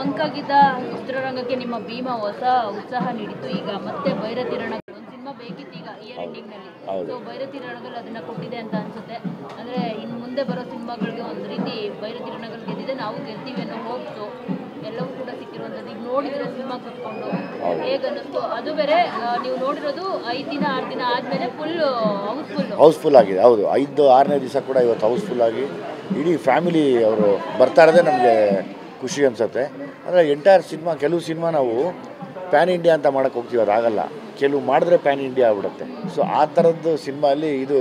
ಮಂಕಾಗಿದ್ದ ಚಿತ್ರರಂಗಕ್ಕೆ ನಿಮ್ಮ ಭೀಮಾ ಹೊಸ ಉತ್ಸಾಹ ನೀಡಿತು. ಈಗ ಮತ್ತೆ ಭೈರತಿ ರಣಗಳು ಒಂದು ಸಿನಿಮಾ ಬೇಕಿತ್ತು ಈಗ ಇಯರ್ ಎಂಡಿಂಗ್ನಲ್ಲಿ. ಸೊ ಭೈರತಿ ರಣಗಳು ಅದನ್ನ ಕೊಟ್ಟಿದೆ ಅಂತ ಅನ್ಸುತ್ತೆ. ಅಂದರೆ ಇನ್ನು ಮುಂದೆ ಬರೋ ಸಿನಿಮಾಗಳಿಗೆ ಒಂದು ರೀತಿ ಭೈರತಿ ರಣಗಳು ಗೆದ್ದಿದೆ, ನಾವು ಗೆಲ್ತೀವಿ ಅನ್ನೋ ಹೋಪ್ಸು ಎಲ್ಲವೂ ಕೂಡ ಸಿಕ್ಕಿರುವಂಥದ್ದು. ಈಗ ನೋಡಿದ್ರೆ ಸಿನಿಮಾ ಕೂತ್ಕೊಂಡು ಹೇಗೆ ಅನ್ನಿಸ್ತು? ಅದು ಬೇರೆ ನೀವು ನೋಡಿರೋದು 5 ದಿನ 6 ದಿನ ಆದಮೇಲೆ ಫುಲ್ ಹೌಸ್ಫುಲ್ ಆಗಿದೆ. ಹೌದು, 5-6ನೇ ದಿವಸ ಕೂಡ ಇವತ್ತು ಹೌಸ್ಫುಲ್ ಆಗಿ ಇಡೀ ಫ್ಯಾಮಿಲಿ ಅವರು ಬರ್ತಾ ಇರೋದೇ ನಮಗೆ ಖುಷಿ ಅನಿಸುತ್ತೆ. ಅಂದರೆ ಎಂಟೈರ್ ಸಿನಿಮಾ, ಕೆಲವು ಸಿನಿಮಾ ನಾವು ಪ್ಯಾನ್ ಇಂಡಿಯಾ ಅಂತ ಮಾಡೋಕ್ಕೆ ಹೋಗ್ತೀವಿ, ಅದಾಗಲ್ಲ. ಕೆಲವು ಮಾಡಿದ್ರೆ ಪ್ಯಾನ್ ಇಂಡಿಯಾ ಆಗ್ಬಿಡುತ್ತೆ. ಸೊ ಆ ಥರದ್ದು ಸಿನಿಮಾ ಅಲ್ಲಿ ಇದು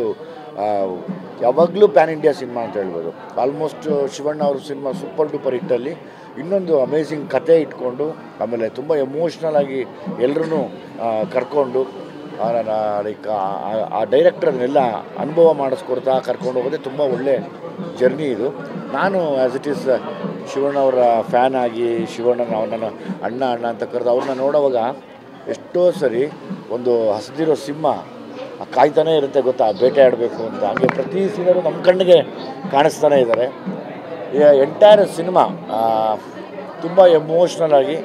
ಯಾವಾಗಲೂ ಪ್ಯಾನ್ ಇಂಡಿಯಾ ಸಿನಿಮಾ ಅಂತ ಹೇಳ್ಬೋದು. ಆಲ್ಮೋಸ್ಟ್ ಶಿವಣ್ಣ ಅವ್ರ ಸಿನಿಮಾ ಸೂಪರ್ ಡೂಪರ್ ಹಿಟ್ಟಲ್ಲಿ ಇನ್ನೊಂದು ಅಮೇಝಿಂಗ್ ಕತೆ ಇಟ್ಕೊಂಡು, ಆಮೇಲೆ ತುಂಬ ಎಮೋಷ್ನಲ್ ಆಗಿ ಎಲ್ಲರೂ ಕರ್ಕೊಂಡು ಲೈಕ್ ಆ ಡೈರೆಕ್ಟರ್ ಅದನ್ನೆಲ್ಲ ಅನುಭವ ಮಾಡಿಸ್ಕೊಡ್ತಾ ಕರ್ಕೊಂಡು ಹೋಗೋದೇ ತುಂಬ ಒಳ್ಳೆ ಜರ್ನಿ ಇದು. ನಾನು ಆ್ಯಸ್ ಇಟ್ ಈಸ್ ಶಿವಣ್ಣ ಅವರ ಫ್ಯಾನ್ ಆಗಿ ಶಿವಣ್ಣನ ನನ್ನ ಅಣ್ಣ ಅಂತ ಕರೆದು ಅವ್ರನ್ನ ನೋಡೋವಾಗ ಎಷ್ಟೋ ಸರಿ ಒಂದು ಹಸಿದಿರೋ ಸಿಂಹ ಕಾಯ್ತಾನೆ ಇರುತ್ತೆ ಗೊತ್ತಾ, ಬೇಟೆ ಆಡಬೇಕು ಅಂತ. ಹಾಗೆ ಪ್ರತಿ ಸೀನರು ನಮ್ಮ ಕಣ್ಣಿಗೆ ಕಾಣಿಸ್ತಾನೆ ಇದ್ದಾರೆ. ಎಂಟೈರ್ ಸಿನಿಮಾ ತುಂಬ ಎಮೋಷ್ನಲ್ ಆಗಿ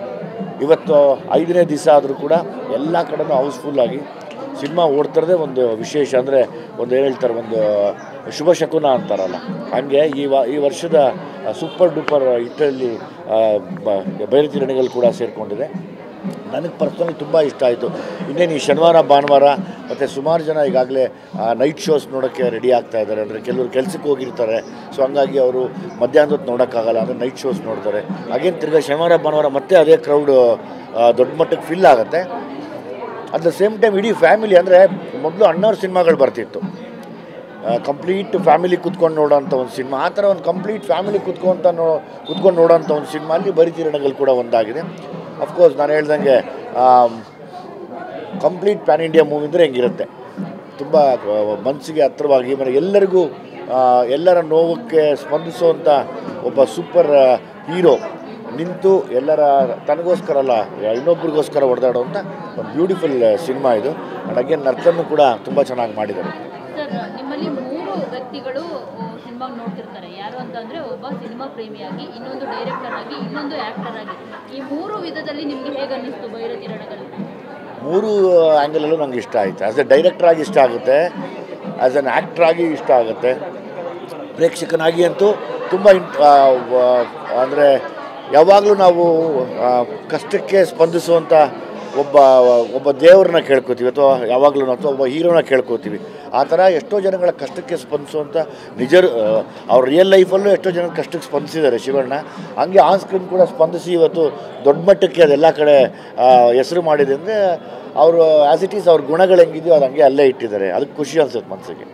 ಇವತ್ತು 5ನೇ ದಿವಸ ಆದರೂ ಕೂಡ ಎಲ್ಲ ಕಡೆನೂ ಹೌಸ್ಫುಲ್ಲಾಗಿ ಸಿನಿಮಾ ಓಡ್ತಿರೋದೇ ಒಂದು ವಿಶೇಷ. ಅಂದರೆ ಒಂದು ಏನು ಹೇಳ್ತಾರೆ, ಒಂದು ಶುಭ ಶಕುನ ಅಂತಾರಲ್ಲ, ಹಾಗೆ ಈ ವರ್ಷದ ಸೂಪರ್ ಡೂಪರ್ ಹಿಟ್ಟಲ್ಲಿ ಭೈರತಿ ರಣಗಳು ಕೂಡ ಸೇರಿಕೊಂಡಿದೆ. ನನಗೆ ಪರ್ಸ್ನಲಿ ತುಂಬ ಇಷ್ಟ ಆಯಿತು. ಇನ್ನೇನು ಈ ಶನಿವಾರ ಭಾನುವಾರ ಮತ್ತು ಸುಮಾರು ಜನ ಈಗಾಗಲೇ ನೈಟ್ ಶೋಸ್ ನೋಡೋಕ್ಕೆ ರೆಡಿ ಆಗ್ತಾ ಇದ್ದಾರೆ. ಅಂದರೆ ಕೆಲವರು ಕೆಲಸಕ್ಕೆ ಹೋಗಿರ್ತಾರೆ, ಸೊ ಹಂಗಾಗಿ ಅವರು ಮಧ್ಯಾಹ್ನದ ಹೊತ್ತು ನೋಡೋಕ್ಕಾಗಲ್ಲ, ಅಂದರೆ ನೈಟ್ ಶೋಸ್ ನೋಡ್ತಾರೆ. ಹಾಗೇನು ತಿರ್ಗಿ ಶನಿವಾರ ಭಾನುವಾರ ಮತ್ತೆ ಅದೇ ಕ್ರೌಡ್ ದೊಡ್ಡ ಮಟ್ಟಕ್ಕೆ ಫಿಲ್ ಆಗುತ್ತೆ. ಅಟ್ ದ ಸೇಮ್ ಟೈಮ್ ಇಡೀ ಫ್ಯಾಮಿಲಿ, ಅಂದರೆ ಮೊದಲು ಅಣ್ಣವ್ರ ಸಿನಿಮಾಗಳು ಬರ್ತಿತ್ತು, ಕಂಪ್ಲೀಟ್ ಫ್ಯಾಮಿಲಿ ಕೂತ್ಕೊಂಡು ನೋಡೋಂಥ ಒಂದು ಸಿನಿಮಾ. ಆ ಥರ ಒಂದು ಕಂಪ್ಲೀಟ್ ಫ್ಯಾಮಿಲಿ ಕೂತ್ಕೊಂಡು ನೋಡೋಂಥ ಒಂದು ಸಿನಿಮಾ ಅಲ್ಲಿ ಭೈರತಿ ರಣಗಳು ಕೂಡ ಒಂದಾಗಿದೆ. ಅಫ್ಕೋರ್ಸ್ ನಾನು ಹೇಳ್ದಂಗೆ ಕಂಪ್ಲೀಟ್ ಪ್ಯಾನ್ ಇಂಡಿಯಾ ಮೂವಿ ಅಂದರೆ ಹೆಂಗಿರುತ್ತೆ, ತುಂಬ ಮನಸ್ಸಿಗೆ ಹತ್ತಿರವಾಗಿ, ಮನೆ ಎಲ್ಲರಿಗೂ ಎಲ್ಲರ ನೋವಕ್ಕೆ ಸ್ಪಂದಿಸುವಂಥ ಒಬ್ಬ ಸೂಪರ್ ಹೀರೋ ನಿಂತು ಎಲ್ಲರ ತನಗೋಸ್ಕರ ಅಲ್ಲ ಇನ್ನೊಬ್ರಿಗೋಸ್ಕರ ಹೊಡೆದಾಡುವಂಥ ಒಂದು ಬ್ಯೂಟಿಫುಲ್ ಸಿನಿಮಾ ಇದು. ಆ್ಯಂಡ್ ಅಗೇನ್ ನರ್ತನ್ನು ಕೂಡ ತುಂಬ ಚೆನ್ನಾಗಿ ಮಾಡಿದ್ದಾರೆ. ಸರ್, ನಿಮ್ಮಲ್ಲಿ 3 ವ್ಯಕ್ತಿಗಳು ಸಿನಿಮಾ ನೋಡ್ತಿರ್ತಾರೆ. ಯಾರು ಅಂತಂದರೆ ಒಬ್ಬ ಸಿನಿಮಾ ಪ್ರೇಮಿಯಾಗಿ, ಇನ್ನೊಂದು ಡೈರೆಕ್ಟರ್ ಆಗಿ, ಇನ್ನೊಂದು ಆ್ಯಕ್ಟರ್ ಆಗಿ. ಈ 3 ವಿಧದಲ್ಲಿ ನಿಮಗೆ ಹೇಗೆ ಅನ್ನಿಸ್ತು ಭೈರತಿ ರಣಗಳು? 3 ಆ್ಯಂಗಲಲ್ಲೂ ನನಗೆ ಇಷ್ಟ ಆಯಿತು. ಆ್ಯಸ್ ಎ ಡೈರೆಕ್ಟರ್ ಆಗಿ ಇಷ್ಟ ಆಗುತ್ತೆ, ಆ್ಯಸ್ ಎನ್ ಆ್ಯಕ್ಟರ್ ಆಗಿ ಇಷ್ಟ ಆಗುತ್ತೆ, ಪ್ರೇಕ್ಷಕನಾಗಿ ಅಂತೂ ತುಂಬ ಅಂದರೆ ಯಾವಾಗಲೂ ನಾವು ಕಷ್ಟಕ್ಕೆ ಸ್ಪಂದಿಸುವಂಥ ಒಬ್ಬ ದೇವ್ರನ್ನ ಕೇಳ್ಕೊತೀವಿ, ಅಥವಾ ಯಾವಾಗಲೂ ಅಥವಾ ಒಬ್ಬ ಹೀರೋನ ಕೇಳ್ಕೊತೀವಿ. ಆ ಥರ ಎಷ್ಟೋ ಜನಗಳ ಕಷ್ಟಕ್ಕೆ ಸ್ಪಂದಿಸುವಂಥ ಅವ್ರ ರಿಯಲ್ ಲೈಫಲ್ಲೂ ಎಷ್ಟೋ ಜನ ಕಷ್ಟಕ್ಕೆ ಸ್ಪಂದಿಸಿದ್ದಾರೆ ಶಿವಣ್ಣ. ಹಂಗೆ ಆನ್ ಸ್ಕ್ರೀನ್ ಕೂಡ ಸ್ಪಂದಿಸಿ ಇವತ್ತು ದೊಡ್ಡ ಮಟ್ಟಕ್ಕೆ ಅದೆಲ್ಲ ಕಡೆ ಹೆಸರು ಮಾಡಿದೆ. ಅಂದರೆ ಅವರು ಆ್ಯಸ್ ಇಟ್ ಈಸ್ ಅವ್ರ ಗುಣಗಳು ಹೆಂಗಿದೆಯೋ ಅದು ಹಂಗೆ ಅಲ್ಲೇ ಇಟ್ಟಿದ್ದಾರೆ. ಅದಕ್ಕೆ ಖುಷಿ ಅನ್ಸುತ್ತೆ ಮನಸ್ಸಿಗೆ.